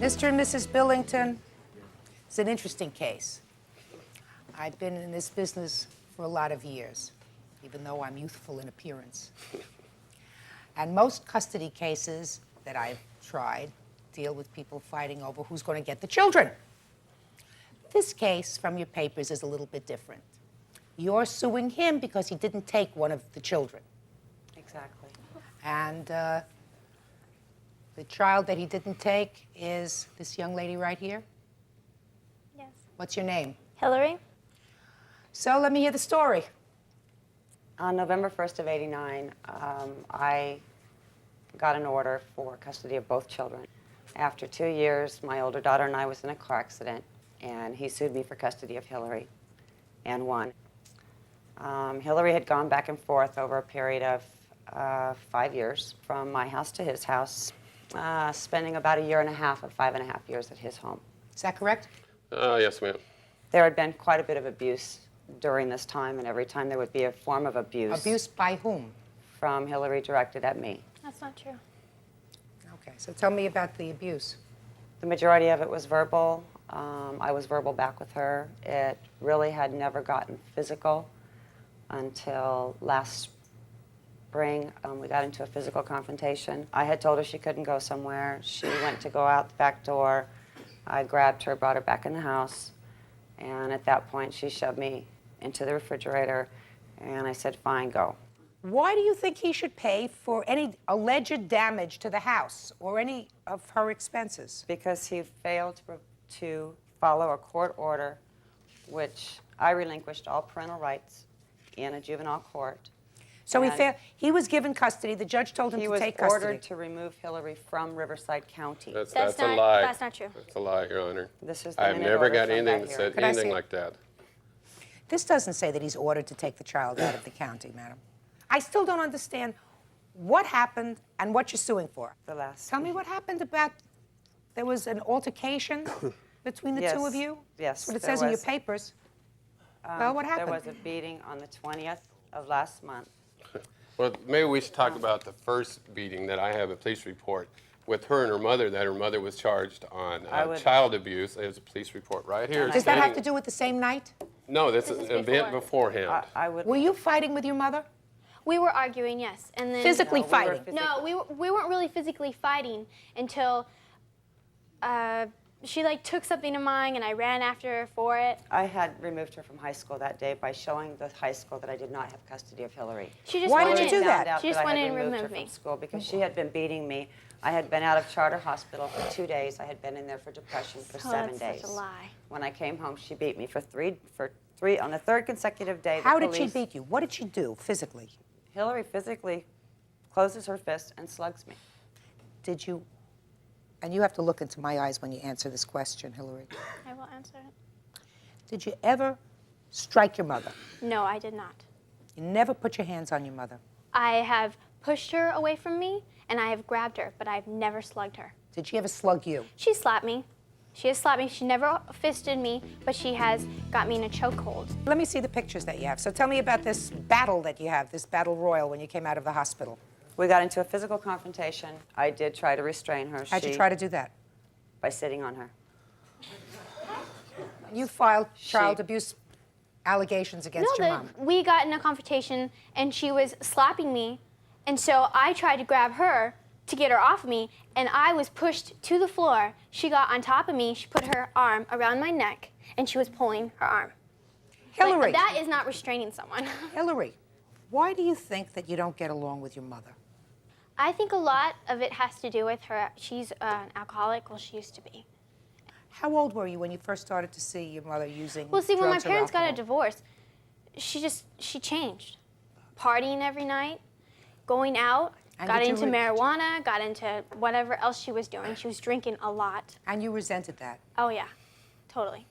Mr. and Mrs. Billington, it's an interesting case. I've been in this business for a lot of years, even though I'm youthful in appearance. And most custody cases that I've tried deal with people fighting over who's going to get the children. This case, from your papers, is a little bit different. You're suing him because he didn't take one of the children. Exactly. And the child that he didn't take is this young lady right here? Yes. What's your name? Hillary? So let me hear the story. On November 1st of '89, I got an order for custody of both children. After 2 years, my older daughter and I was in a car accident, and he sued me for custody of Hillary and won. Hillary had gone back and forth over a period of 5 years from my house to his house, spending about 1.5 years of 5.5 years at his home. Is that correct? Yes, ma'am. There had been quite a bit of abuse during this time, and every time there would be a form of abuse. Abuse by whom? From Hillary directed at me. That's not true. Okay, so tell me about the abuse. The majority of it was verbal. I was verbal back with her. It really had never gotten physical until last spring. We got into a physical confrontation. I had told her she couldn't go somewhere. She went to go out the back door. I grabbed her, brought her back in the house, and at that point she shoved me into the refrigerator, and I said, "Fine, go." Why do you think he should pay for any alleged damage to the house or any of her expenses? Because he failed to follow a court order, which I relinquished all parental rights in a juvenile court. So And he was given custody. The judge told him he to was take custody. ordered to remove Hillary from Riverside County. That's not, a lie. That's not true. That's a lie, Your Honor. This is the I've minute never order got from anything that that hearing. said Could I see anything it? like that. This doesn't say that he's ordered to take the child out of the county, madam. I still don't understand what happened and what you're suing for. The last. Tell me what happened about, there was an altercation between the Yes. two of you? Yes, That's what it there says in your was. papers. Well, what happened? There was a beating on the 20th of last month. Well, maybe we should talk about the first beating that I have a police report with her and her mother, that her mother was charged on child abuse. There's a police report right here. Does that have stating- to do with the same night? No, this is This an is event before. beforehand. I would. Were you fighting with your mother? We were arguing, yes. And then Physically No, we were fighting? physically- No, we weren't really physically fighting until she took something of mine and I ran after her for it. I had removed her from high school that day by showing the high school that I did not have custody of Hillary. She just Why went did you in. do that? Found out She just that I went had in and removed her removed me. from school because she had been beating me. I had been out of charter hospital for 2 days. I had been in there for depression for Oh, 7 that's days. such a lie. When I came home, she beat me for three on the third consecutive day. How did she beat you? What did she do physically? Hillary physically closes her fist and slugs me. Did you, and you have to look into my eyes when you answer this question, Hillary. I will answer it. Did you ever strike your mother? No, I did not. You never put your hands on your mother. I have pushed her away from me and I have grabbed her, but I've never slugged her. Did she ever slug you? She slapped me. She has slapped me. She never fisted me, but she has got me in a chokehold. Let me see the pictures that you have. So tell me about this battle that you have, this battle royal when you came out of the hospital. We got into a physical confrontation. I did try to restrain her. How'd you try to do that? By sitting on her. You filed child abuse allegations against your mom. We got in a confrontation and she was slapping me, and so I tried to grab her to get her off of me, and I was pushed to the floor. She got on top of me, she put her arm around my neck, and she was pulling her arm. Hillary, That is not restraining someone. Hillary, why do you think that you don't get along with your mother? I think a lot of it has to do with her. She's an alcoholic, well, she used to be. How old were you when you first started to see your mother using Well, see, when my drugs or parents got a alcohol? divorce, she changed. Partying every night, going out, And got did you into marijuana, got into whatever else she was doing. She was drinking a lot. And you resented that? Oh, yeah, totally.